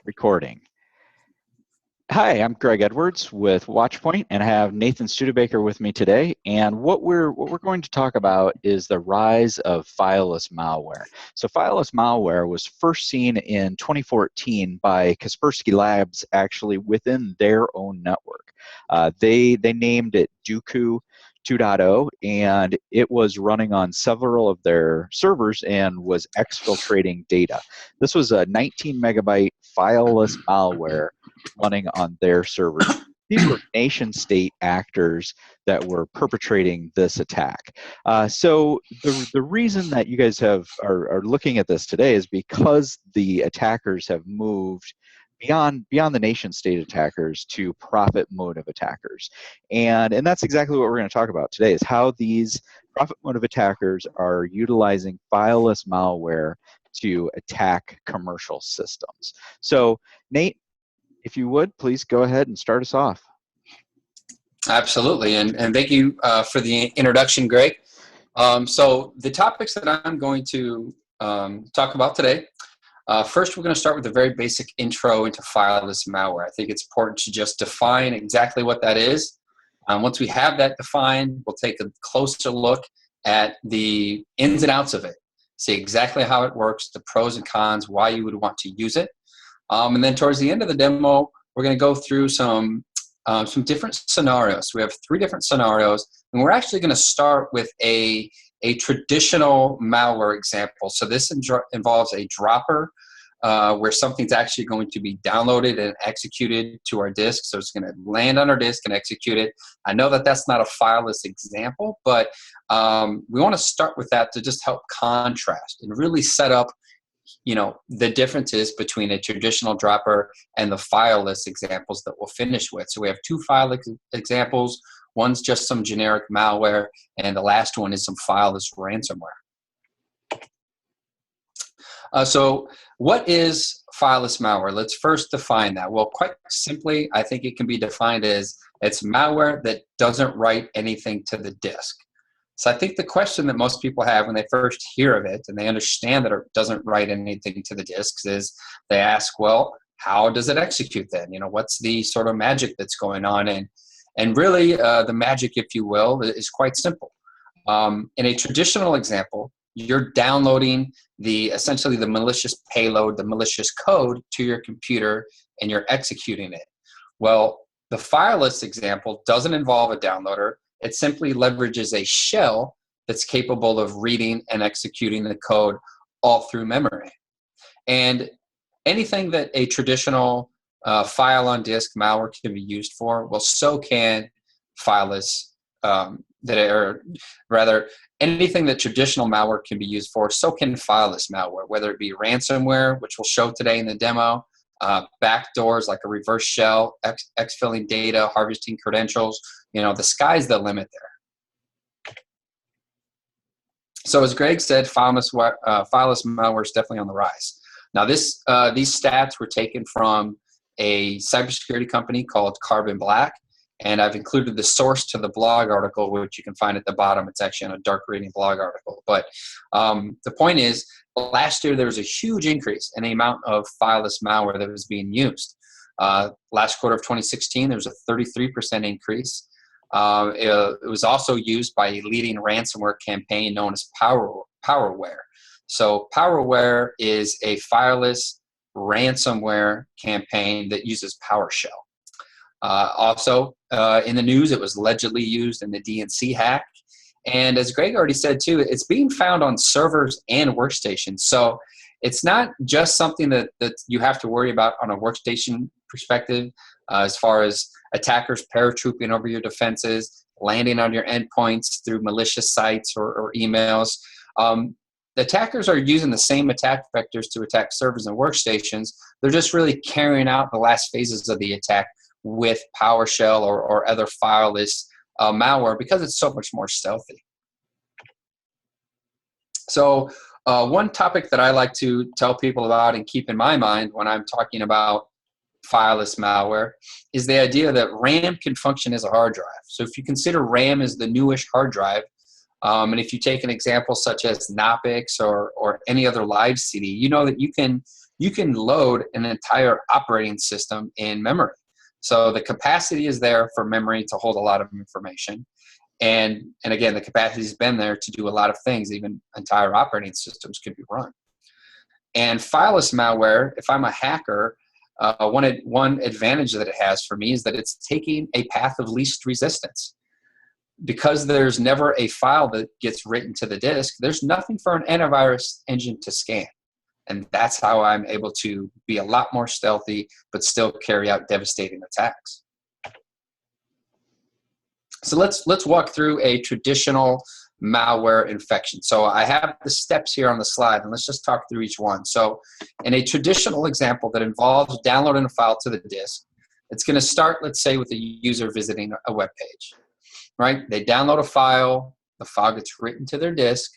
Recording. Hi, I'm Greg Edwards with WatchPoint, and I have Nathan Studebaker with me today. And what we're going to talk about is the rise of fileless malware. So fileless malware was first seen in 2014 by Kaspersky Labs, actually within their own network. They named it Dooku 2.0, and it was running on several of their servers and was exfiltrating data. This was a 19 megabyte fileless malware running on their servers. These were nation-state actors that were perpetrating this attack. So the reason that you guys are looking at this today is because the attackers have moved beyond the nation-state attackers to profit motive attackers. And that's exactly what we're going to talk about today, is how these profit motive attackers are utilizing fileless malware to attack commercial systems. So Nate, if you would, please go ahead and start us off. Absolutely, and thank you for the introduction, Greg. So the topics that I'm going to talk about today, first we're going to start with a very basic intro into fileless malware. I think it's important to just define exactly what that is. Once we have that defined, we'll take a closer look at the ins and outs of it, see exactly how it works, the pros and cons, why you would want to use it. And then towards the end of the demo, we're going to go through some different scenarios. We have 3 different scenarios, and we're actually going to start with a traditional malware example. So this involves a dropper where something's actually going to be downloaded and executed to our disk. So it's going to land on our disk and execute it. I know that that's not a fileless example, but we want to start with that to just help contrast and really set up the differences between a traditional dropper and the fileless examples that we'll finish with. So we have 2 fileless examples. One's just some generic malware, and the last one is some fileless ransomware. So what is fileless malware? Let's first define that. Well, quite simply, I think it can be defined as it's malware that doesn't write anything to the disk. So I think the question that most people have when they first hear of it and they understand that it doesn't write anything to the disks is they ask, well, how does it execute then? What's the sort of magic that's going on? And really the magic, if you will, is quite simple. In a traditional example, you're downloading essentially the malicious payload, the malicious code to your computer, and you're executing it. Well, the fileless example doesn't involve a downloader. It simply leverages a shell that's capable of reading and executing the code all through memory. And anything that a traditional file on disk malware can be used for, well, so can fileless, anything that traditional malware can be used for, so can fileless malware, whether it be ransomware, which we'll show today in the demo, backdoors like a reverse shell, exfilling data, harvesting credentials. The sky's the limit there. So as Greg said, fileless malware is definitely on the rise. Now these stats were taken from a cybersecurity company called Carbon Black, and I've included the source to the blog article, which you can find at the bottom. It's actually on a dark reading blog article. But the point is, last year there was a huge increase in the amount of fileless malware that was being used. Last quarter of 2016, there was a 33% increase. It was also used by a leading ransomware campaign known as powerware. So powerware is a fileless ransomware campaign that uses PowerShell. Also, in the news, it was allegedly used in the DNC hack. And as Greg already said too, it's being found on servers and workstations. So it's not just something that you have to worry about on a workstation perspective, as far as attackers paratrooping over your defenses, landing on your endpoints through malicious sites or emails. The attackers are using the same attack vectors to attack servers and workstations. They're just really carrying out the last phases of the attack with PowerShell or other fileless malware because it's so much more stealthy. So one topic that I like to tell people about and keep in my mind when I'm talking about fileless malware is the idea that RAM can function as a hard drive. So if you consider RAM as the newish hard drive, and if you take an example such as Knoppix or any other live CD, you know that you can you can load an entire operating system in memory. So the capacity is there for memory to hold a lot of information. And again, the capacity has been there to do a lot of things. Even entire operating systems could be run. And fileless malware, if I'm a hacker, one advantage that it has for me is that it's taking a path of least resistance. Because there's never a file that gets written to the disk, there's nothing for an antivirus engine to scan. And that's how I'm able to be a lot more stealthy, but still carry out devastating attacks. So let's walk through a traditional malware infection. So I have the steps here on the slide, and let's just talk through each one. So in a traditional example that involves downloading a file to the disk, it's going to start, let's say, with a user visiting a web page, right? They download a file, the file gets written to their disk,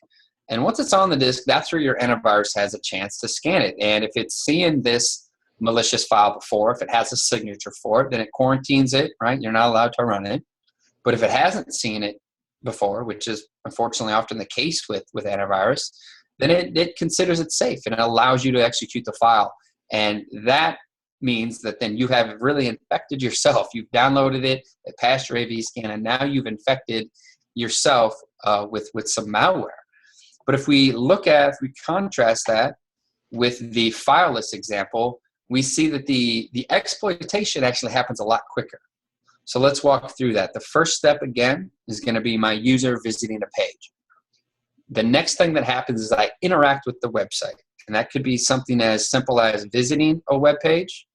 and once it's on the disk, that's where your antivirus has a chance to scan it. And if it's seeing this malicious file before, if it has a signature for it, then it quarantines it, right? You're not allowed to run it. But if it hasn't seen it before, which is unfortunately often the case with antivirus, then it considers it safe and it allows you to execute the file. And that means that then you have really infected yourself. You've downloaded it, it passed your AV scan, and now you've infected yourself with some malware. But if we contrast that with the fileless example, we see that the exploitation actually happens a lot quicker. So let's walk through that. The first step, again, is going to be my user visiting a page. The next thing that happens is I interact with the website. And that could be something as simple as visiting a web page.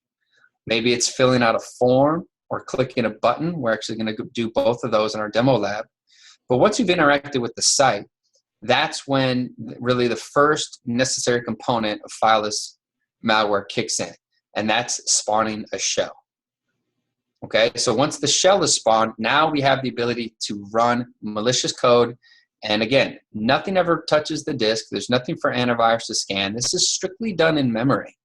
Maybe it's filling out a form or clicking a button. We're actually going to do both of those in our demo lab. But once you've interacted with the site, that's when really the first necessary component of fileless malware kicks in, and that's spawning a shell. Okay, so once the shell is spawned, now we have the ability to run malicious code. And again, nothing ever touches the disk. There's nothing for antivirus to scan. This is strictly done in memory,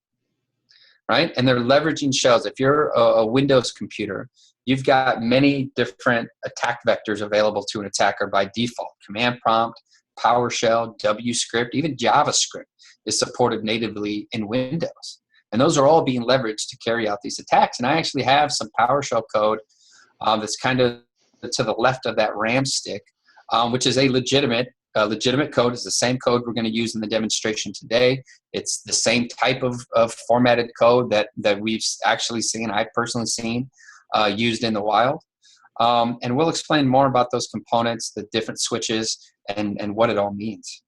right? And they're leveraging shells. If you're a Windows computer, you've got many different attack vectors available to an attacker by default. Command prompt, PowerShell, WScript, even JavaScript is supported natively in Windows. And those are all being leveraged to carry out these attacks. And I actually have some PowerShell code that's kind of to the left of that RAM stick, which is a legitimate code. It's the same code we're going to use in the demonstration today. It's the same type of formatted code that we've actually seen, I've personally seen, used in the wild. And we'll explain more about those components, the different switches, and what it all means.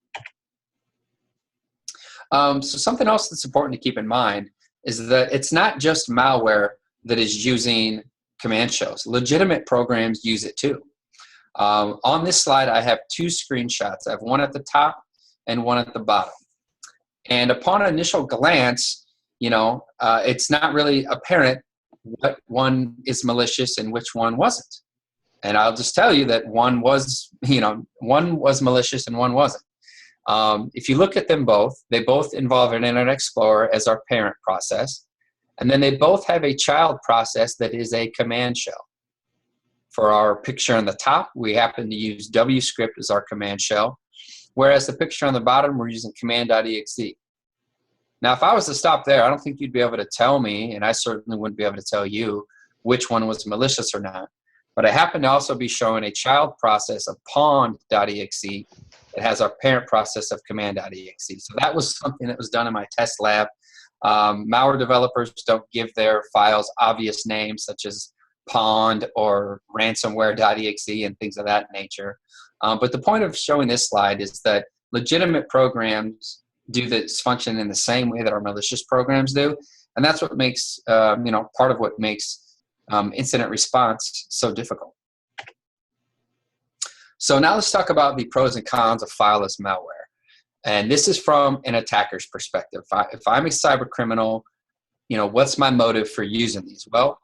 So something else that's important to keep in mind is that it's not just malware that is using command shells. Legitimate programs use it too. On this slide, I have two screenshots. I have one at the top and one at the bottom. And upon initial glance, it's not really apparent what one is malicious and which one wasn't. And I'll just tell you that one was malicious and one wasn't. If you look at them both, they both involve an Internet Explorer as our parent process. And then they both have a child process that is a command shell. For our picture on the top, we happen to use WScript as our command shell, whereas the picture on the bottom, we're using command.exe. Now, if I was to stop there, I don't think you'd be able to tell me, and I certainly wouldn't be able to tell you which one was malicious or not. But I happen to also be showing a child process of pawn.exe that has our parent process of command.exe. So that was something that was done in my test lab. Malware developers don't give their files obvious names such as pond or ransomware.exe and things of that nature. But the point of showing this slide is that legitimate programs do this function in the same way that our malicious programs do. And that's what makes, part of what makes incident response so difficult. So now let's talk about the pros and cons of fileless malware. And this is from an attacker's perspective. If I'm a cyber criminal, what's my motive for using these? Well,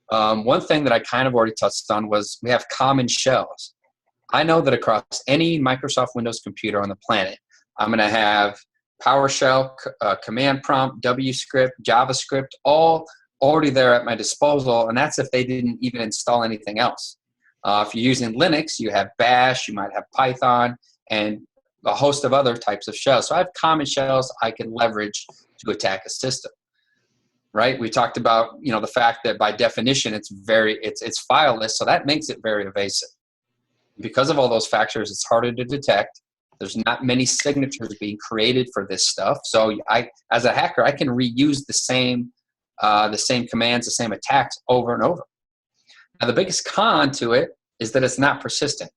one thing that I kind of already touched on was we have common shells. I know that across any Microsoft Windows computer on the planet, I'm going to have PowerShell, command prompt, WScript, JavaScript, all already there at my disposal, and that's if they didn't even install anything else. If you're using Linux, you have Bash, you might have Python, and a host of other types of shells. So I have common shells I can leverage to attack a system, right? We talked about, the fact that by definition it's fileless, so that makes it very evasive. Because of all those factors, it's harder to detect. There's not many signatures being created for this stuff. So as a hacker, I can reuse the same commands, the same attacks over and over. Now, the biggest con to it is that it's not persistent.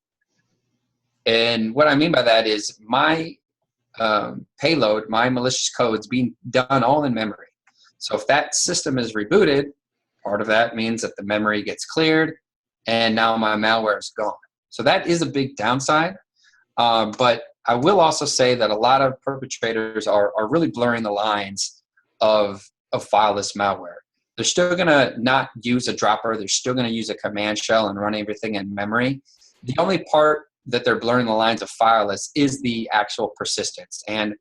And what I mean by that is my payload, my malicious code is being done all in memory. So if that system is rebooted, part of that means that the memory gets cleared and now my malware is gone. So that is a big downside. But I will also say that a lot of perpetrators are really blurring the lines of fileless malware. They're still going to not use a dropper. They're still going to use a command shell and run everything in memory. The only part that they're blurring the lines of fileless is the actual persistence. And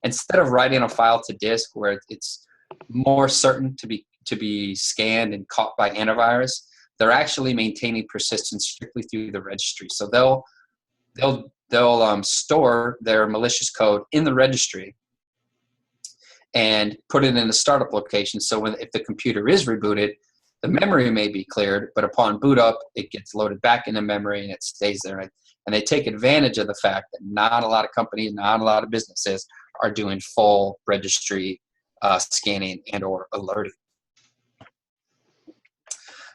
instead of writing a file to disk where it's more certain to be scanned and caught by antivirus, they're actually maintaining persistence strictly through the registry. So they'll store their malicious code in the registry and put it in the startup location. So if the computer is rebooted, the memory may be cleared, but upon boot up, it gets loaded back into memory and it stays there. And they take advantage of the fact that not a lot of companies, not a lot of businesses are doing full registry scanning and or alerting.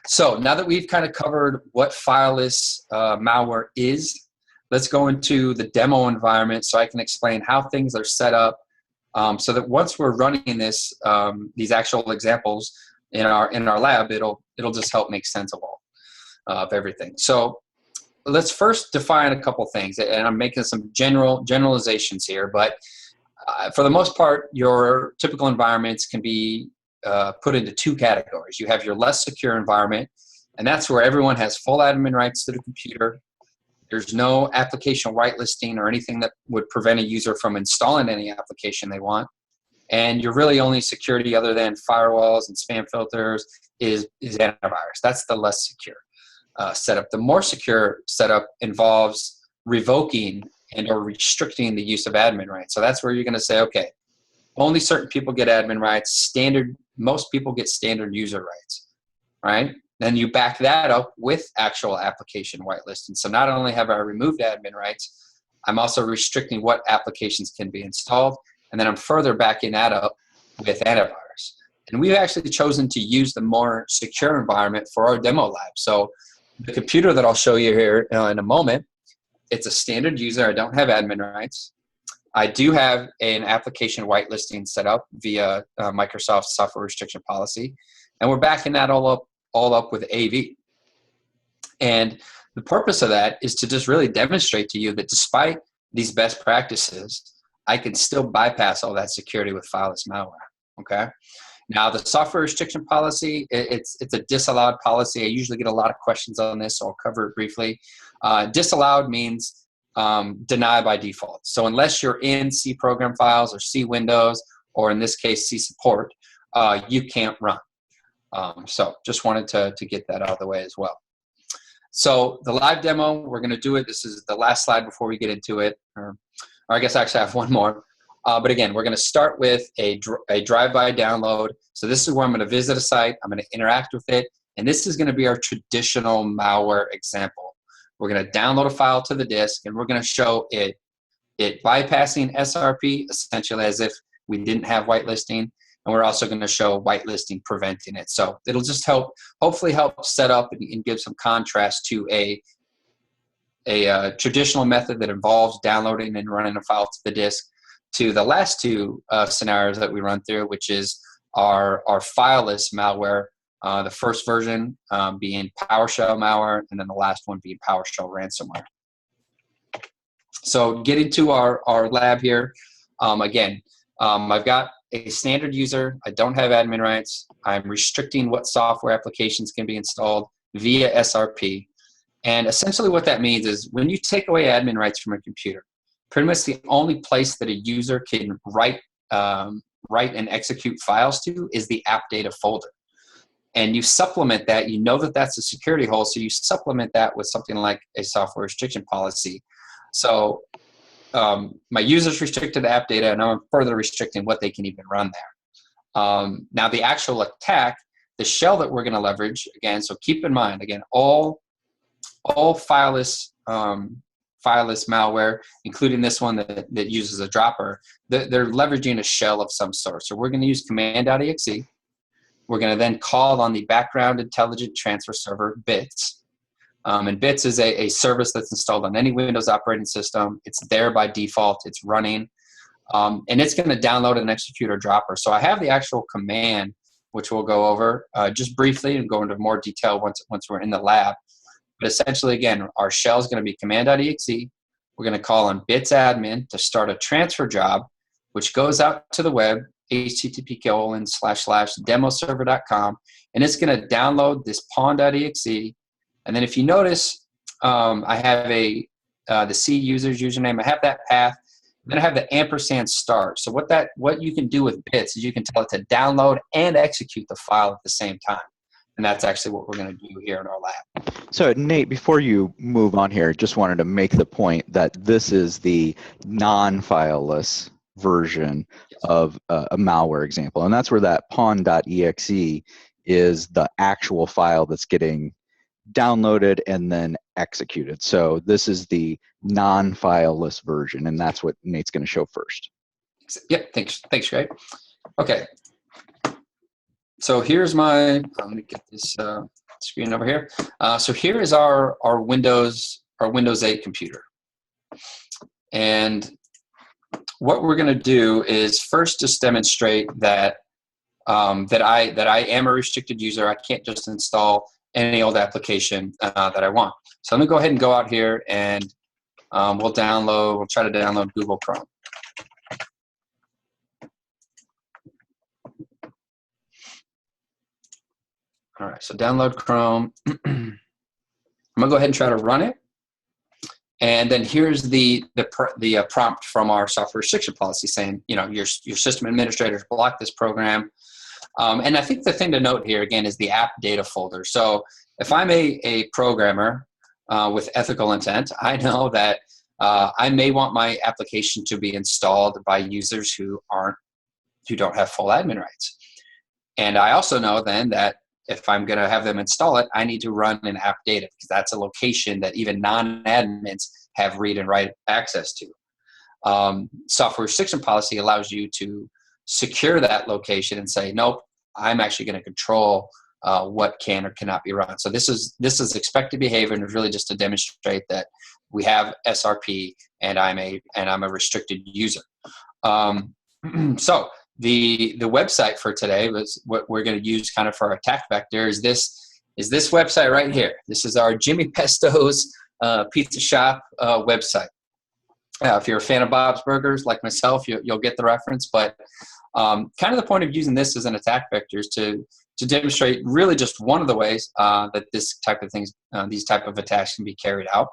So now that we've kind of covered what fileless malware is, let's go into the demo environment so I can explain how things are set up so that once we're running these actual examples in our lab, it'll just help make sense of everything. So let's first define a couple things, and I'm making some generalizations here, but for the most part, your typical environments can be put into two categories. You have your less secure environment, and that's where everyone has full admin rights to the computer. There's no application whitelisting or anything that would prevent a user from installing any application they want. And your really only security other than firewalls and spam filters is antivirus. That's the less secure setup. The more secure setup involves revoking and or restricting the use of admin rights. So that's where you're going to say, okay, only certain people get admin rights. Most people get standard user rights, right? Then you back that up with actual application whitelisting. So not only have I removed admin rights, I'm also restricting what applications can be installed. And then I'm further backing that up with antivirus. And we've actually chosen to use the more secure environment for our demo lab. So the computer that I'll show you here in a moment, it's a standard user. I don't have admin rights. I do have an application whitelisting set up via Microsoft software restriction policy. And we're backing that all up with AV. And the purpose of that is to just really demonstrate to you that despite these best practices, I can still bypass all that security with fileless malware, okay? Now, the software restriction policy, it's a disallowed policy. I usually get a lot of questions on this, so I'll cover it briefly. Disallowed means deny by default. So unless you're in C program files or C Windows, or in this case, C support, you can't run. So just wanted to get that out of the way as well. So the live demo, we're going to do it. This is the last slide before we get into it. Or I guess actually I have one more. But again, we're going to start with a drive-by download. So this is where I'm going to visit a site. I'm going to interact with it. And this is going to be our traditional malware example. We're going to download a file to the disk, and we're going to show it bypassing SRP, essentially as if we didn't have whitelisting. And we're also going to show whitelisting preventing it. So it'll just hopefully help set up and give some contrast to a traditional method that involves downloading and running a file to the disk to the last two scenarios that we run through, which is our fileless malware, the first version being PowerShell malware, and then the last one being PowerShell ransomware. So getting to our lab here, again, I've got a standard user. I don't have admin rights. I'm restricting what software applications can be installed via SRP. And essentially what that means is when you take away admin rights from a computer, pretty much the only place that a user can write and execute files to is the app data folder. And you supplement that, you know that that's a security hole, so you supplement that with something like a software restriction policy. So my users restricted app data, and I'm further restricting what they can even run there. Now the actual attack, the shell that we're going to leverage, again, so keep in mind, again, all fileless malware, including this one that uses a dropper, they're leveraging a shell of some sort. So we're going to use command.exe. We're going to then call on the background intelligent transfer server, BITS. And BITS is a service that's installed on any Windows operating system. It's there by default. It's running. And it's going to download and execute our dropper. So I have the actual command, which we'll go over just briefly and go into more detail once we're in the lab. But essentially, again, our shell is going to be command.exe. We're going to call on bits admin to start a transfer job, which goes out to the web, http://demoserver.com, and it's going to download this pawn.exe. And then if you notice, I have the C user's username. I have that path. Then I have the ampersand start. So what you can do with bits is you can tell it to download and execute the file at the same time. And that's actually what we're going to do here in our lab. So Nate, before you move on here, just wanted to make the point that this is the non-fileless version of a malware example. And that's where that pawn.exe is the actual file that's getting downloaded and then executed. So this is the non-fileless version, and that's what Nate's going to show first. Yep, thanks, Greg. Okay. So here's I'm going to get this screen over here. So here is our Windows 8 computer. And what we're going to do is first just demonstrate that that I am a restricted user. I can't just install any old application that I want. So I'm going to go ahead and go out here and we'll try to download Google Chrome. All right, so download Chrome. I'm gonna go ahead and try to run it. And then here's the prompt from our software restriction policy saying, your system administrators block this program. And I think the thing to note here, again, is the app data folder. So if I'm a programmer with ethical intent, I know that I may want my application to be installed by users who don't have full admin rights. And I also know then that if I'm going to have them install it, I need to run an app data because that's a location that even non-admins have read and write access to. Software restriction policy allows you to secure that location and say, nope, I'm actually going to control what can or cannot be run. So this is expected behavior, and it's really just to demonstrate that we have SRP and I'm a restricted user. So the website for today was what we're going to use kind of for our attack vector is this website right here. This is our Jimmy Pesto's pizza shop website. If you're a fan of Bob's Burgers like myself, you'll get the reference. But kind of the point of using this as an attack vector is to demonstrate really just one of the ways that these type of attacks can be carried out.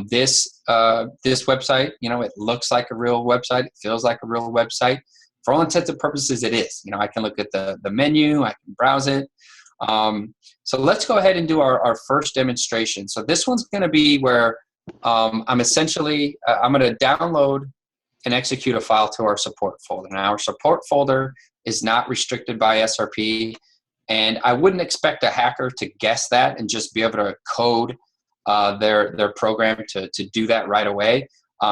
This website, it looks like a real website. It feels like a real website. For all intents and purposes, it is. I can look at the menu. I can browse it. So let's go ahead and do our first demonstration. So this one's going to be where I'm going to download and execute a file to our support folder. Now, our support folder is not restricted by SRP, and I wouldn't expect a hacker to guess that and just be able to code their program to do that right away.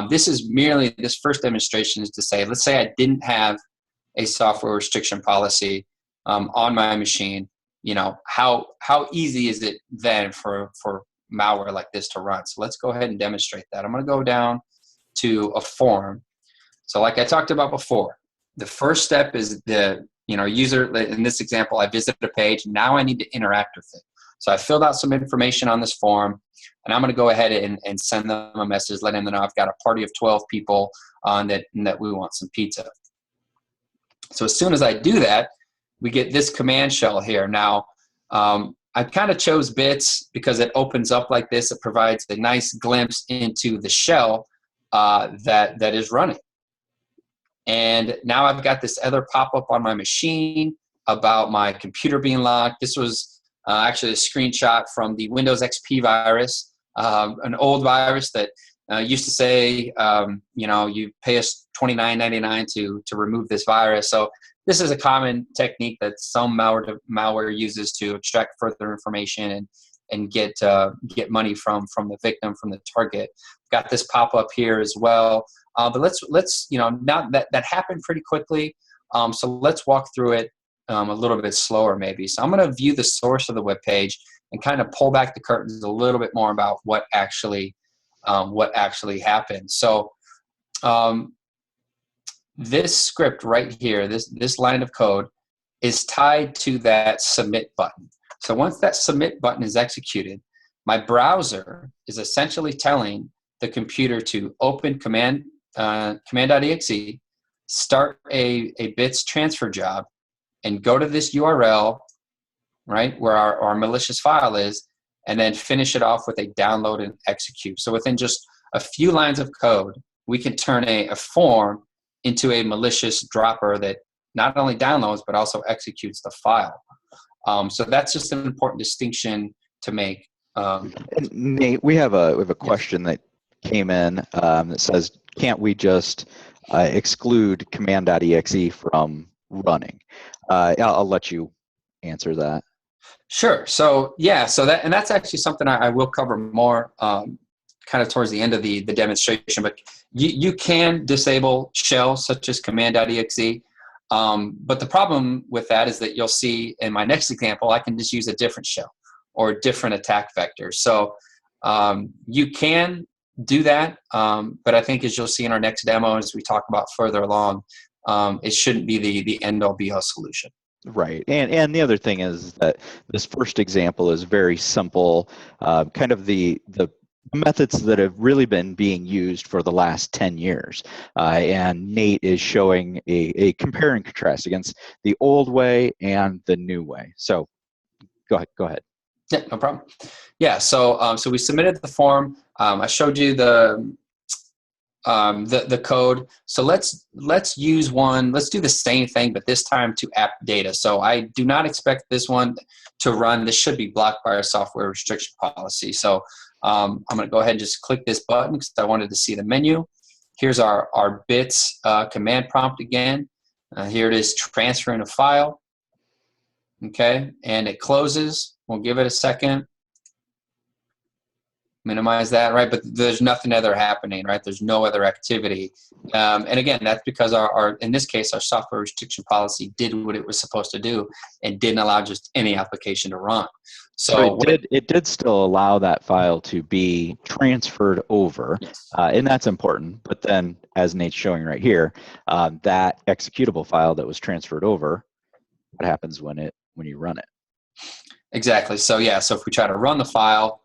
This first demonstration is to say, let's say I didn't have a software restriction policy on my machine. How easy is it then for malware like this to run? So let's go ahead and demonstrate that. I'm going to go down to a form. So like I talked about before, the first step is user. In this example, I visited a page. Now I need to interact with it. So I filled out some information on this form, and I'm going to go ahead and send them a message, letting them know I've got a party of 12 people that we want some pizza. So as soon as I do that, we get this command shell here. Now, I kind of chose bits because it opens up like this. It provides a nice glimpse into the shell that is running. And now I've got this other pop-up on my machine about my computer being locked. This was actually a screenshot from the Windows XP virus, an old virus that used to say, you pay us $29.99 to remove this virus. So this is a common technique that some malware uses to extract further information and get money from the victim, from the target. Got this pop up here as well. But let's now that happened pretty quickly. So let's walk through it a little bit slower maybe. So I'm going to view the source of the web page and kind of pull back the curtains a little bit more about what actually happened. So this script right here, this line of code is tied to that submit button. So once that submit button is executed, my browser is essentially telling the computer to open command.exe, start a bits transfer job, and go to this URL, right, where our malicious file is, and then finish it off with a download and execute. So within just a few lines of code, we can turn a form into a malicious dropper that not only downloads, but also executes the file. So that's just an important distinction to make. And Nate, we have a question that came in that says, can't we just exclude command.exe from running? I'll let you answer that. Sure. So yeah, that's actually something I will cover more kind of towards the end of the demonstration. But you can disable shells such as command.exe. But the problem with that is that you'll see in my next example, I can just use a different shell or a different attack vector. So you can do that, but I think as you'll see in our next demo, as we talk about further along, it shouldn't be the end-all be-all solution. Right, and the other thing is that this first example is very simple, kind of the methods that have really been being used for the last 10 years. And Nate is showing a compare and contrast against the old way and the new way. So go ahead. Yeah, no problem. Yeah, so we submitted the form. I showed you the code. So let's use one. Let's do the same thing, but this time to app data. So I do not expect this one to run. This should be blocked by our software restriction policy. So I'm going to go ahead and just click this button because I wanted to see the menu. Here's our bits command prompt again. Here it is, transferring a file. Okay, and it closes. We'll give it a second. Minimize that, right? But there's nothing other happening, right? There's no other activity. And again, that's because in this case, our software restriction policy did what it was supposed to do and didn't allow just any application to run. So it did still allow that file to be transferred over, yes. And that's important. But then, as Nate's showing right here, that executable file that was transferred over, what happens when you run it? Exactly. So yeah, so if we try to run the file,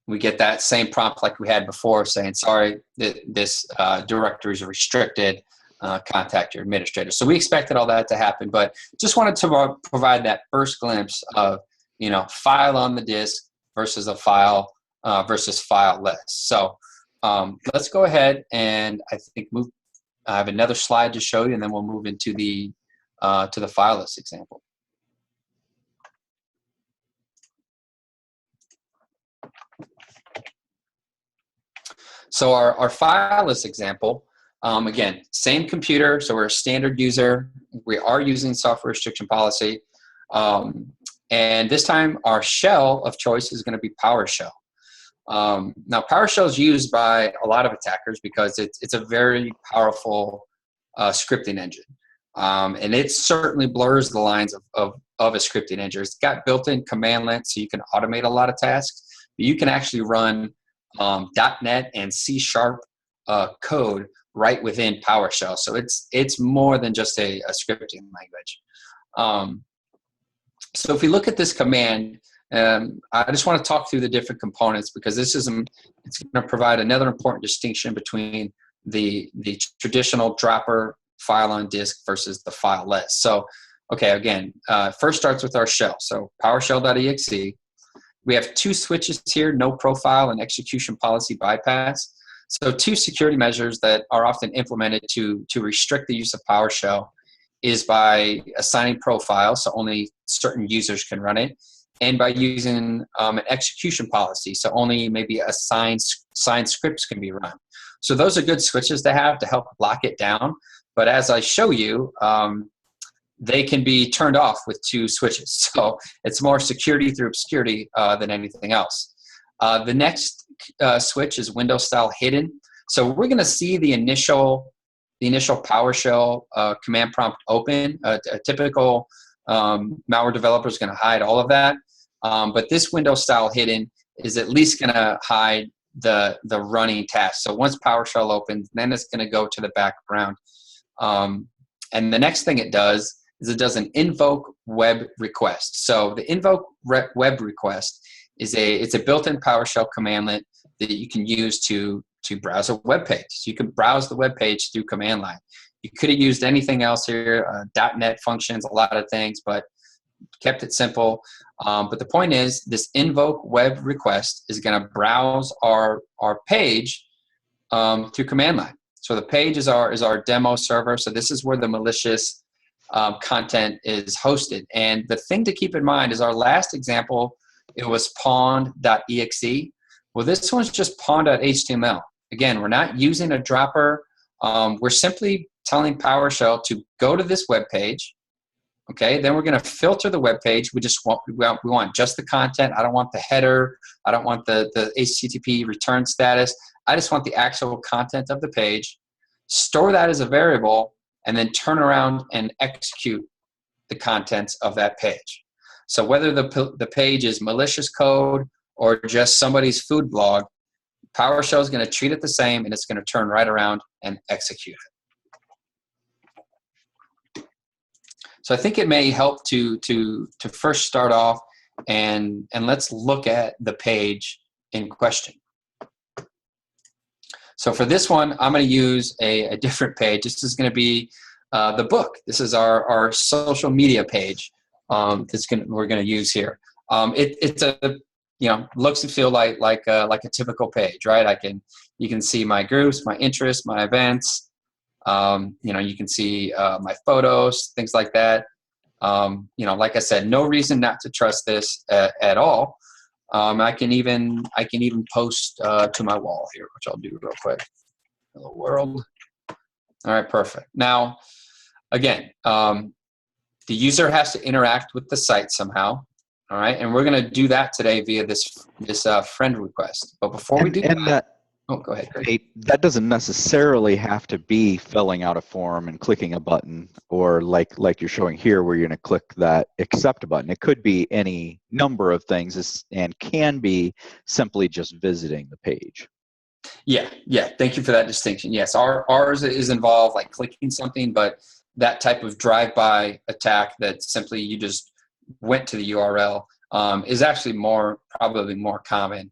we get that same prompt like we had before saying, sorry, this directory is restricted, contact your administrator. So we expected all that to happen, but just wanted to provide that first glimpse of, file on the disk versus a file versus fileless. So let's go ahead and I think I have another slide to show you, and then we'll move into the fileless example. So our fileless example, again, same computer, so we're a standard user. We are using software restriction policy. And this time our shell of choice is going to be PowerShell. Now PowerShell is used by a lot of attackers because it's a very powerful scripting engine. And it certainly blurs the lines of a scripting engine. It's got built-in commandlet, so you can automate a lot of tasks. But you can actually run .NET and C# code right within PowerShell. So it's more than just a scripting language. So if we look at this command, I just want to talk through the different components because it's going to provide another important distinction between the traditional dropper file on disk versus the fileless. So, okay, again, first starts with our shell. So PowerShell.exe. We have two switches here, no profile and execution policy bypass. So two security measures that are often implemented to restrict the use of PowerShell is by assigning profiles, so only certain users can run it, and by using an execution policy. So only maybe signed scripts can be run. So those are good switches to have to help lock it down. But as I show you, they can be turned off with 2 switches. So it's more security through obscurity than anything else. The next switch is Windows style hidden. So we're going to see the initial PowerShell command prompt open. A typical malware developer is going to hide all of that. But this Windows style hidden is at least going to hide the running task. So once PowerShell opens, then it's going to go to the background. And the next thing it does is it does an invoke web request. So the invoke web request is it's a built-in PowerShell commandlet that you can use to browse a web page. So you can browse the web page through command line. You could have used anything else here, .NET functions, a lot of things, but kept it simple. But the point is, this invoke web request is going to browse our page through command line. So the page is our demo server. So this is where the malicious content is hosted. And the thing to keep in mind is our last example, it was pawn.exe. Well, this one's just pawn.html. Again, we're not using a dropper. We're simply telling PowerShell to go to this web page. Okay, then we're going to filter the web page. We want just the content. I don't want the header. I don't want the HTTP return status. I just want the actual content of the page. Store that as a variable, and then turn around and execute the contents of that page. So whether the page is malicious code or just somebody's food blog, PowerShell is going to treat it the same, and it's going to turn right around and execute it. So I think it may help to first start off and let's look at the page in question. So for this one, I'm going to use a different page. This is going to be the book. This is our social media page we're going to use here. It's looks and feel like a typical page, right? You can see my groups, my interests, my events. You can see my photos, things like that. Like I said, no reason not to trust this at all. I can even post to my wall here, which I'll do real quick. Hello world. All right, perfect. Now, again, the user has to interact with the site somehow. All right, and we're going to do that today via this friend request. But before we do that, oh, go ahead, Greg. That doesn't necessarily have to be filling out a form and clicking a button, or like you're showing here, where you're going to click that accept button. It could be any number of things, and can be simply just visiting the page. Yeah. Thank you for that distinction. Yes, ours is involved like clicking something, but that type of drive-by attack that simply you just went to the URL is actually probably more common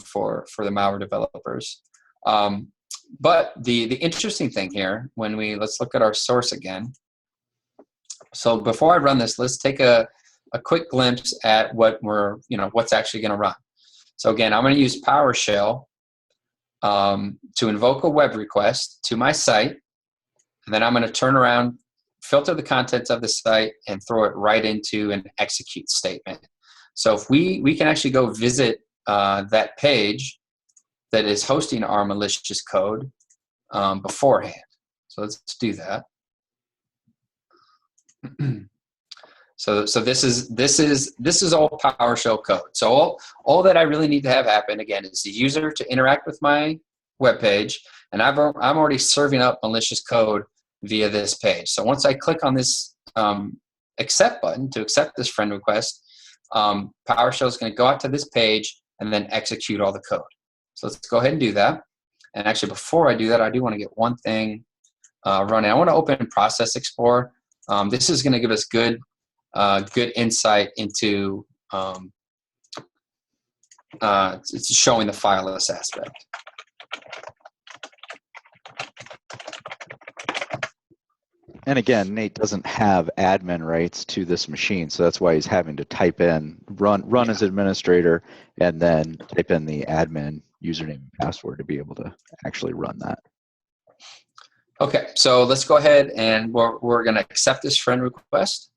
for the malware developers. But the interesting thing here, let's look at our source again. So before I run this, let's take a quick glimpse at what's actually going to run. So again, I'm going to use PowerShell to invoke a web request to my site, and then I'm going to turn around, filter the contents of the site, and throw it right into an execute statement. So if we can actually go visit that page that is hosting our malicious code beforehand. So let's do that. So this is all PowerShell code. So all that I really need to have happen again is the user to interact with my web page, and I'm already serving up malicious code via this page. So once I click on this accept button to accept this friend request, PowerShell is going to go out to this page and then execute all the code. So let's go ahead and do that. And actually, before I do that, I do want to get one thing running. I want to open Process Explorer. This is going to give us good insight into it's showing the fileless aspect. And again, Nate doesn't have admin rights to this machine, so that's why he's having to type in, run as administrator, and then type in the admin username and password to be able to actually run that. Okay, so let's go ahead and we're going to accept this friend request.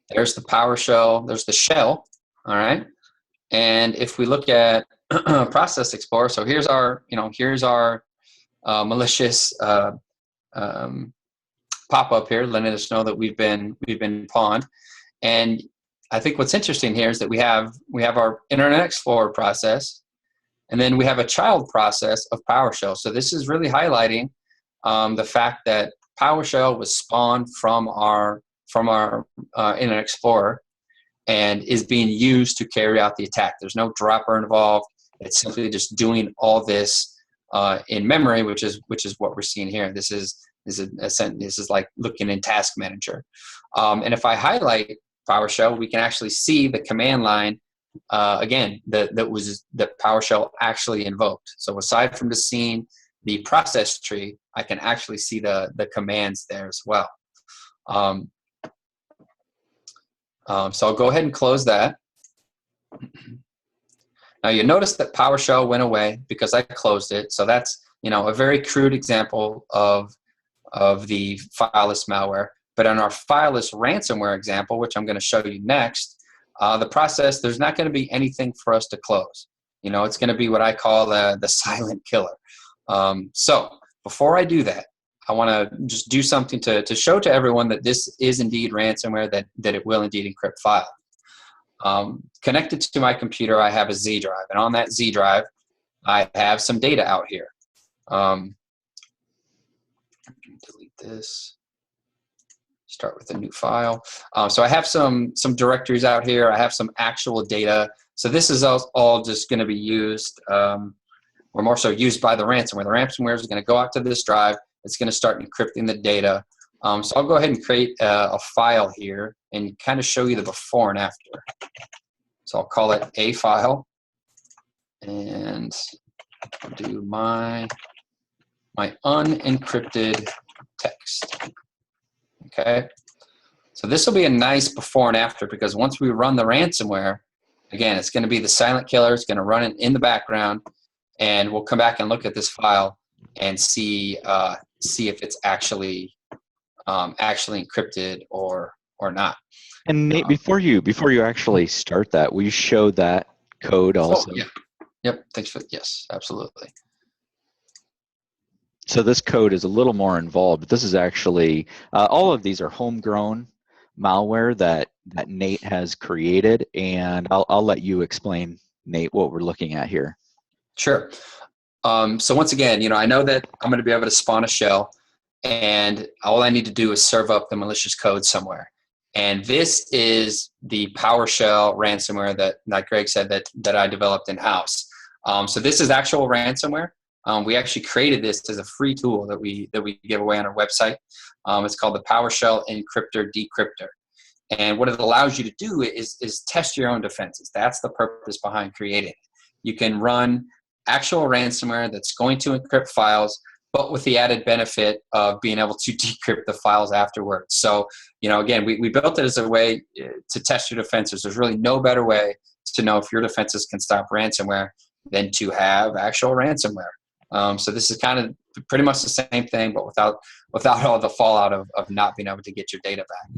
There's the PowerShell, there's the shell All right. And if we look at Process Explorer, so here's our, here's our malicious pop-up here, letting us know that we've been pawned. And I think what's interesting here is that we have our Internet Explorer process, and then we have a child process of PowerShell. So this is really highlighting the fact that PowerShell was spawned from our Internet Explorer and is being used to carry out the attack. There's no dropper involved. It's simply just doing all this in memory, which is what we're seeing here. This is like looking in Task Manager. And if I highlight PowerShell, we can actually see the command line again that PowerShell actually invoked. So aside from just seeing the process tree, I can actually see the commands there as well. So I'll go ahead and close that. Now you notice that PowerShell went away because I closed it. So that's a very crude example of the fileless malware. But on our fileless ransomware example, which I'm going to show you next, the process, there's not going to be anything for us to close. It's going to be what I call the silent killer. So before I do that, I want to just do something to show to everyone that this is indeed ransomware, that it will indeed encrypt files. Connected to my computer, I have a Z drive, and on that Z drive, I have some data out here. Delete this. Start with a new file. So I have some directories out here. I have some actual data. So this is all just going to be used, or more so used by the ransomware. The ransomware is going to go out to this drive. It's going to start encrypting the data. So I'll go ahead and create a file here and kind of show you the before and after. So I'll call it a file, and I'll do my unencrypted text. Okay. So this will be a nice before and after, because once we run the ransomware, again, it's going to be the silent killer. It's going to run it in the background, and we'll come back and look at this file and see if it's actually encrypted or not. And Nate, before you actually start that, will you show that code also? Oh, yeah. Yep. Thanks for yes, absolutely. So this code is a little more involved, but this is actually all of these are homegrown malware that Nate has created, and I'll let you explain, Nate, what we're looking at here. Sure. So once again, I know that I'm going to be able to spawn a shell, and all I need to do is serve up the malicious code somewhere. And this is the PowerShell ransomware that, like Greg said, that I developed in-house. So this is actual ransomware. We actually created this as a free tool that we give away on our website. It's called the PowerShell Encryptor Decryptor. And what it allows you to do is test your own defenses. That's the purpose behind creating it. You can run actual ransomware that's going to encrypt files, but with the added benefit of being able to decrypt the files afterwards. So, again, we built it as a way to test your defenses. There's really no better way to know if your defenses can stop ransomware than to have actual ransomware. So this is kind of pretty much the same thing, but without all the fallout of not being able to get your data back.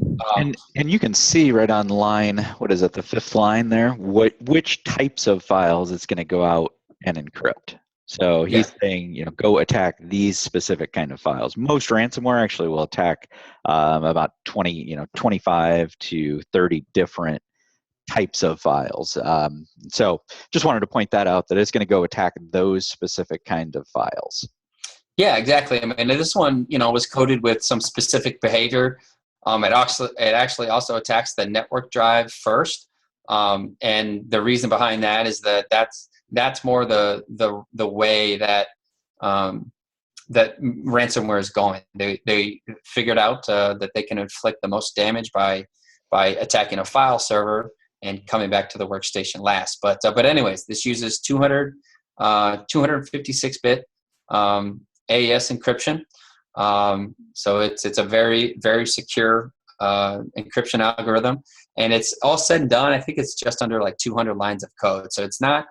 And you can see right on line, what is it, the 5th line there, which types of files it's going to go out and encrypt. So he's saying, go attack these specific kind of files. Most ransomware actually will attack about 25 to 30 different types of files. So just wanted to point that out, that it's going to go attack those specific kind of files. Yeah, exactly. I mean, this one, was coded with some specific behavior. It actually also attacks the network drive first. And the reason behind that is that's more the way that that ransomware is going. They figured out that they can inflict the most damage by attacking a file server and coming back to the workstation last. But anyways, this uses 256-bit AES encryption. So it's a very, very secure encryption algorithm, and it's all said and done. I think it's just under like 200 lines of code. So it's not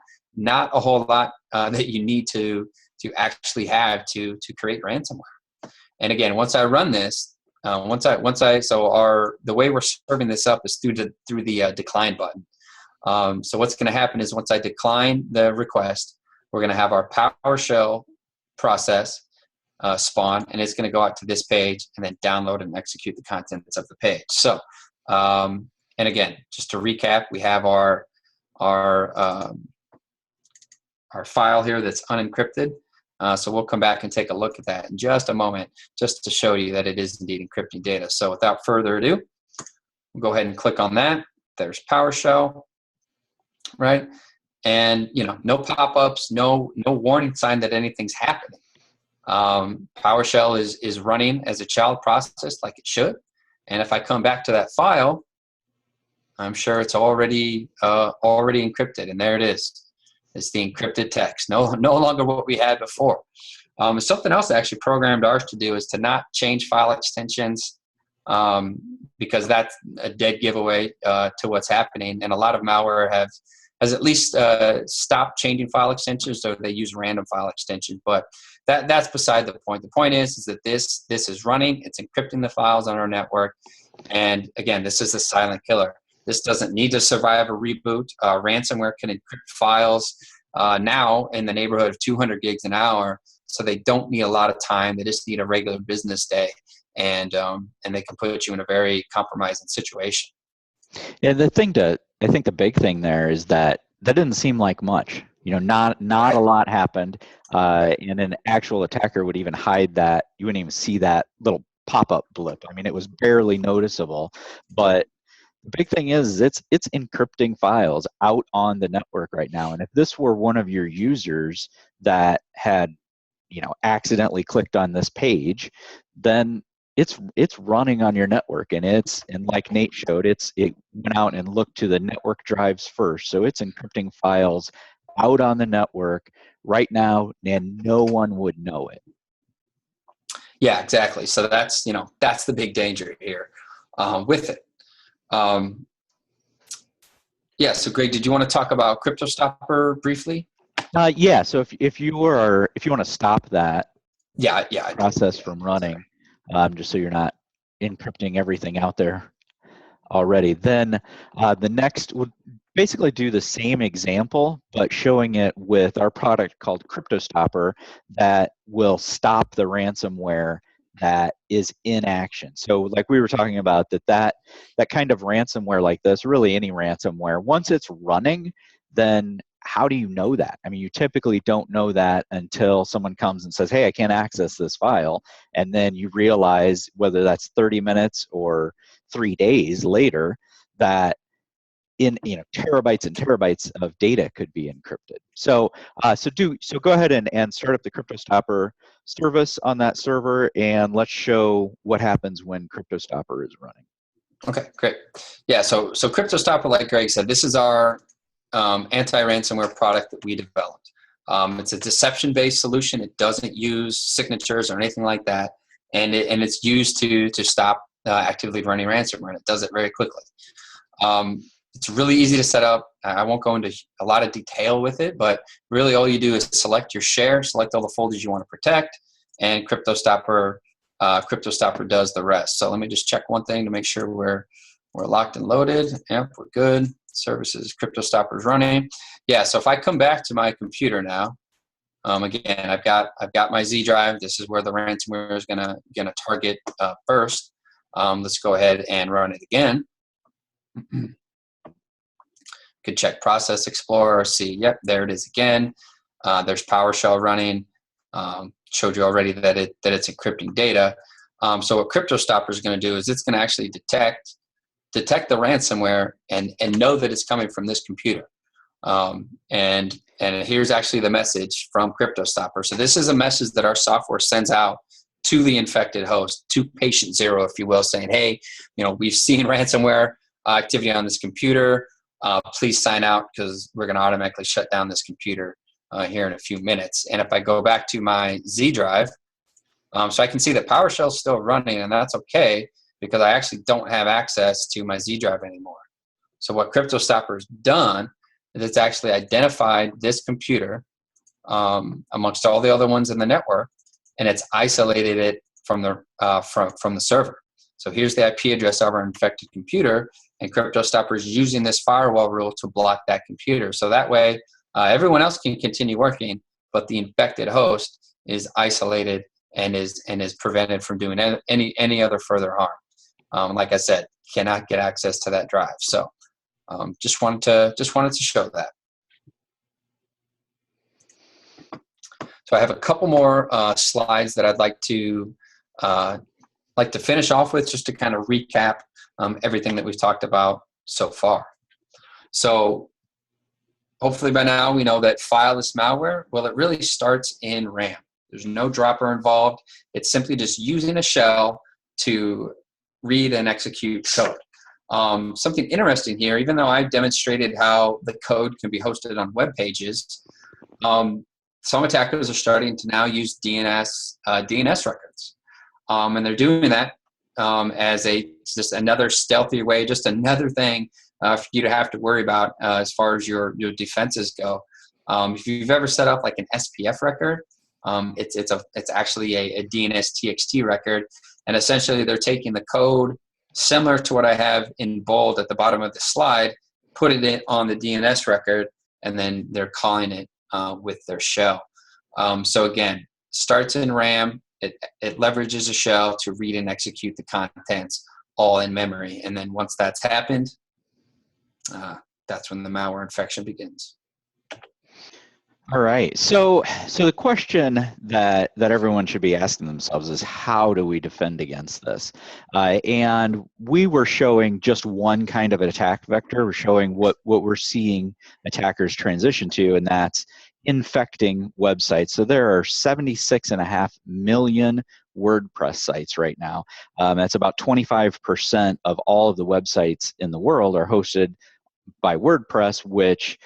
a whole lot that you need to actually have to create ransomware. And again, once I run this, the way we're serving this up is through the decline button. So what's going to happen is once I decline the request, we're going to have our PowerShell process spawn, and it's going to go out to this page and then download and execute the contents of the page. So, and again, just to recap, we have our file here that's unencrypted. So we'll come back and take a look at that in just a moment, just to show you that it is indeed encrypting data. So without further ado, we'll go ahead and click on that. There's PowerShell, right? And no pop-ups, no warning sign that anything's happening. PowerShell is running as a child process like it should. And if I come back to that file, I'm sure it's already encrypted, and there it is. It's the encrypted text. No longer what we had before. Something else I actually programmed ours to do is to not change file extensions, because that's a dead giveaway to what's happening. And a lot of malware has at least stopped changing file extensions, or they use random file extensions. But that's beside the point. The point is that this is running. It's encrypting the files on our network. And again, this is a silent killer. This doesn't need to survive a reboot. Ransomware can encrypt files now in the neighborhood of 200 gigs an hour, so they don't need a lot of time. They just need a regular business day, and they can put you in a very compromising situation. Yeah, I think the big thing there is that didn't seem like much. Not a lot happened, and an actual attacker would even hide that. You wouldn't even see that little pop-up blip. I mean, it was barely noticeable, but the big thing is it's encrypting files out on the network right now. And if this were one of your users that had, accidentally clicked on this page, then it's running on your network, and like Nate showed, it went out and looked to the network drives first. So it's encrypting files out on the network right now, and no one would know it. Yeah, exactly. So that's the big danger here with it. Yeah. So Greg, did you want to talk about CryptoStopper briefly? Yeah. So if you want to stop that process from running, just so you're not encrypting everything out there already, then the next would basically do the same example, but showing it with our product called CryptoStopper that will stop the ransomware that is in action. So like we were talking about, that kind of ransomware like this, really any ransomware, once it's running, then how do you know that? I mean, you typically don't know that until someone comes and says, hey, I can't access this file. And then you realize, whether that's 30 minutes or 3 days later, that terabytes and terabytes of data could be encrypted. So go ahead and start up the CryptoStopper service on that server, and let's show what happens when CryptoStopper is running. Okay, great. Yeah, so CryptoStopper, like Greg said, this is our anti-ransomware product that we developed. It's a deception-based solution. It doesn't use signatures or anything like that, and it's used to stop actively running ransomware, and it does it very quickly. It's really easy to set up. I won't go into a lot of detail with it, but really all you do is select your share, select all the folders you want to protect, and CryptoStopper does the rest. So let me just check one thing to make sure we're locked and loaded. Yep, we're good. Services, CryptoStopper is running. Yeah, so if I come back to my computer now, again, I've got my Z drive. This is where the ransomware is gonna target first. Let's go ahead and run it again. Could check Process Explorer, see, yep, there it is again. There's PowerShell running. Showed you already that it's encrypting data. So what CryptoStopper is going to do is it's going to actually detect the ransomware and know that it's coming from this computer. And here's actually the message from CryptoStopper. So this is a message that our software sends out to the infected host, to patient zero, if you will, saying, hey, we've seen ransomware activity on this computer. Please sign out, because we're going to automatically shut down this computer here in a few minutes. And if I go back to my Z drive, so I can see that PowerShell is still running, and that's okay, because I actually don't have access to my Z drive anymore. So what CryptoStopper has done is it's actually identified this computer amongst all the other ones in the network, and it's isolated it from the server. So here's the IP address of our infected computer, and CryptoStopper is using this firewall rule to block that computer. So that way, everyone else can continue working, but the infected host is isolated and is prevented from doing any other further harm. Like I said, cannot get access to that drive. So just wanted to show that. So I have a couple more slides that I'd like to finish off with, just to kind of recap everything that we've talked about so far. So hopefully by now we know that fileless malware, well, it really starts in RAM. There's no dropper involved. It's simply just using a shell to read and execute code. Something interesting here, even though I've demonstrated how the code can be hosted on web pages, some attackers are starting to now use DNS records. And they're doing that as just another stealthy way, just another thing for you to have to worry about as far as your defenses go. If you've ever set up like an SPF record, it's actually a DNS TXT record, and essentially they're taking the code similar to what I have in bold at the bottom of the slide, putting it on the DNS record, and then they're calling it with their shell. So again, starts in RAM. It leverages a shell to read and execute the contents all in memory, and then once that's happened, that's when the malware infection begins. All right. So the question that everyone should be asking themselves is, how do we defend against this? And we were showing just one kind of an attack vector. We're showing what we're seeing attackers transition to, and that's infecting websites. So there are 76.5 million WordPress sites right now. That's about 25% of all of the websites in the world are hosted by WordPress, which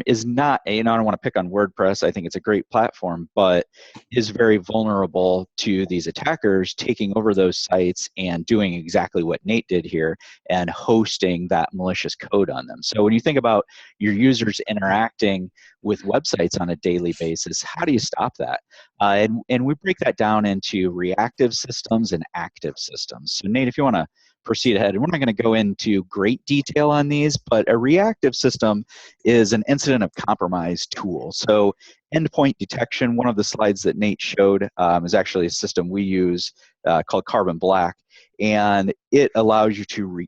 is not, I don't want to pick on WordPress. I think it's a great platform, but is very vulnerable to these attackers taking over those sites and doing exactly what Nate did here and hosting that malicious code on them. So when you think about your users interacting with websites on a daily basis, how do you stop that? And we break that down into reactive systems and active systems. So Nate, if you want to proceed ahead. And we're not going to go into great detail on these, but a reactive system is an incident of compromise tool. So endpoint detection, one of the slides that Nate showed, is actually a system we use called Carbon Black, and it allows you to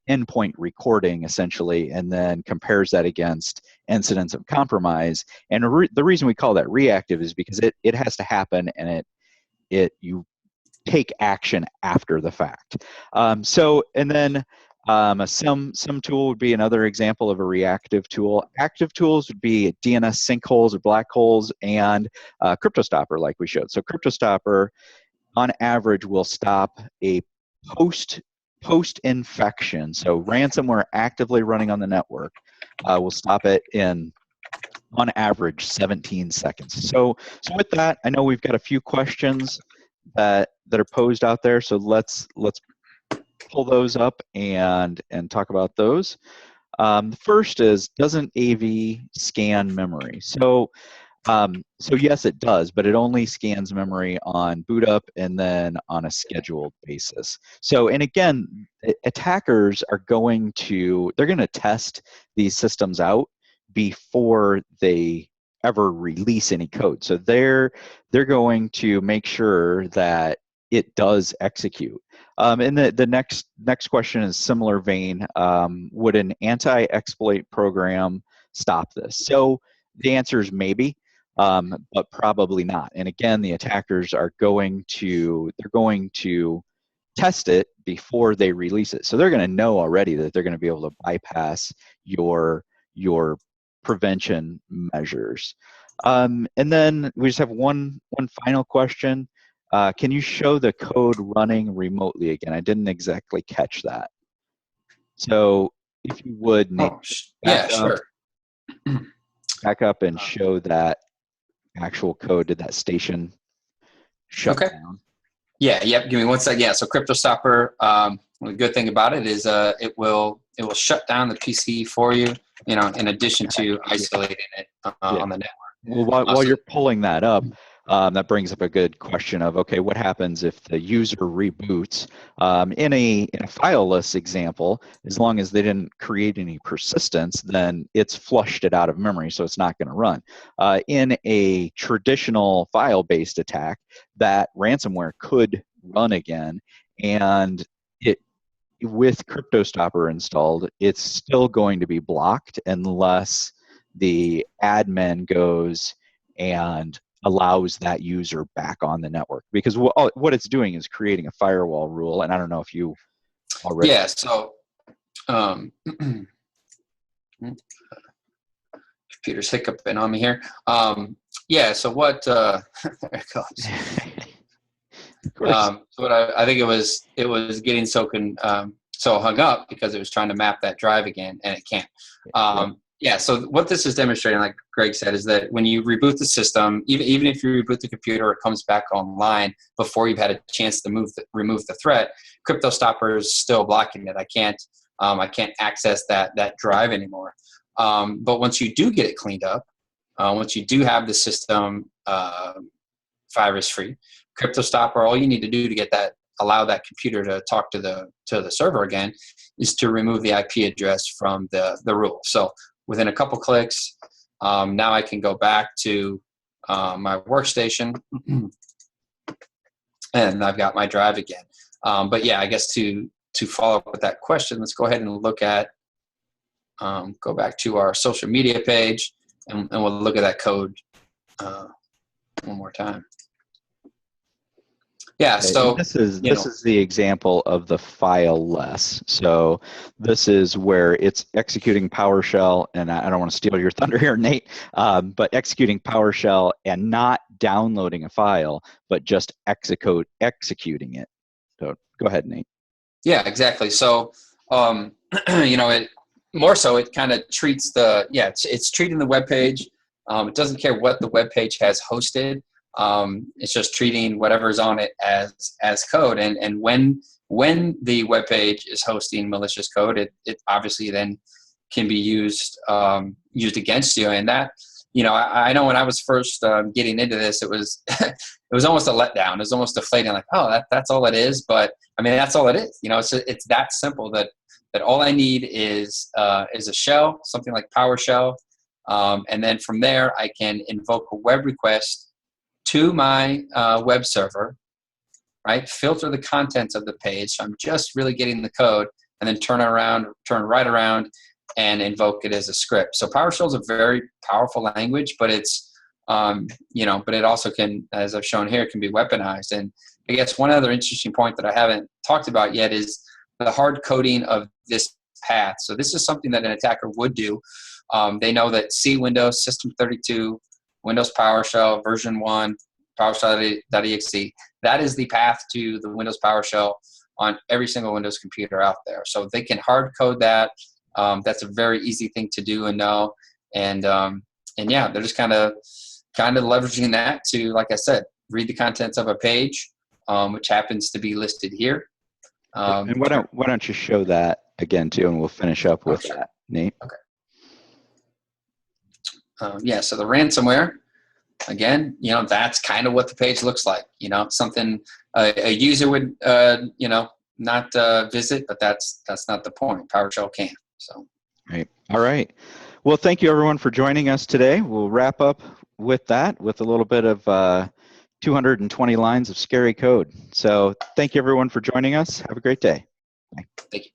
endpoint recording essentially, and then compares that against incidents of compromise. And the reason we call that reactive is because it has to happen, and you take action after the fact. And then some tool would be another example of a reactive tool. Active tools would be DNS sinkholes or black holes, and CryptoStopper, like we showed. So CryptoStopper, on average, will stop a post-infection. So ransomware actively running on the network will stop it in, on average, 17 seconds. So with that, I know we've got a few questions that are posed out there. So let's pull those up and talk about those. The first is, doesn't AV scan memory? So yes, it does, but it only scans memory on boot up and then on a scheduled basis. So, and again, attackers are going to test these systems out before they ever release any code. So they're going to make sure that it does execute. And the next question is similar vein. Would an anti-exploit program stop this? So the answer is maybe, but probably not. And again, the attackers are going to test it before they release it. So they're going to know already that they're going to be able to bypass your prevention measures. And then we just have one final question. Can you show the code running remotely again? I didn't exactly catch that. So if you would, Nate, sure. Back up and show that actual code. Did that station shut down? Yeah, yep. Give me one sec. Yeah, so CryptoStopper, the good thing about it is it will shut down the PC for you, in addition to isolating it on the network. Well, while you're pulling that up, that brings up a good question of, okay, what happens if the user reboots? In a fileless example, as long as they didn't create any persistence, then it's flushed it out of memory, so it's not going to run. In a traditional file-based attack, that ransomware could run again, and with CryptoStopper installed, it's still going to be blocked unless the admin goes and allows that user back on the network. Because what it's doing is creating a firewall rule, and I don't know if you already... Yeah, so computer's hiccuping on me here. Yeah, so what... there it goes. So what I think it was getting so hung up because it was trying to map that drive again, and it can't. Yeah, so what this is demonstrating, like Greg said, is that when you reboot the system, even if you reboot the computer, it comes back online before you've had a chance to remove the threat. CryptoStopper is still blocking it. I can't access that drive anymore. But once you do get it cleaned up, once you do have the system virus-free, CryptoStopper, all you need to do to allow that computer to talk to the server again is to remove the IP address from the rule. So within a couple clicks, now I can go back to my workstation and I've got my drive again. But yeah, I guess to follow up with that question, let's go ahead and look at, go back to our social media page and we'll look at that code one more time. Yeah, so this is the example of the fileless. So this is where it's executing PowerShell, and I don't want to steal your thunder here, Nate, but executing PowerShell and not downloading a file, but just executing it. So go ahead, Nate. Yeah, exactly. So it kind of treats it's treating the web page. It doesn't care what the web page has hosted. It's just treating whatever's on it as code, and when the web page is hosting malicious code, it obviously then can be used against you. And that, I know when I was first getting into this, it was it was almost a letdown. It was almost deflating, like, oh, that's all it is. But I mean, that's all it is. It's that simple that all I need is a shell, something like PowerShell, and then from there I can invoke a web request to my web server, right? Filter the contents of the page. So I'm just really getting the code, and then turn right around and invoke it as a script. So PowerShell is a very powerful language, but it's, but it also can, as I've shown here, can be weaponized. And I guess one other interesting point that I haven't talked about yet is the hard coding of this path. So this is something that an attacker would do. They know that C Windows, System32, Windows PowerShell, version 1, PowerShell.exe, that is the path to the Windows PowerShell on every single Windows computer out there. So they can hard code that. That's a very easy thing to do and know. And yeah, they're just kind of leveraging that to, like I said, read the contents of a page, which happens to be listed here. And why don't you show that again too, and we'll finish up with that, Nate. Okay. Yeah, so the ransomware, again, that's kind of what the page looks like. Something a user would, not visit, but that's not the point. PowerShell can. So. Right. All right. Well, thank you everyone for joining us today. We'll wrap up with that with a little bit of 220 lines of scary code. So thank you everyone for joining us. Have a great day. Bye. Thank you.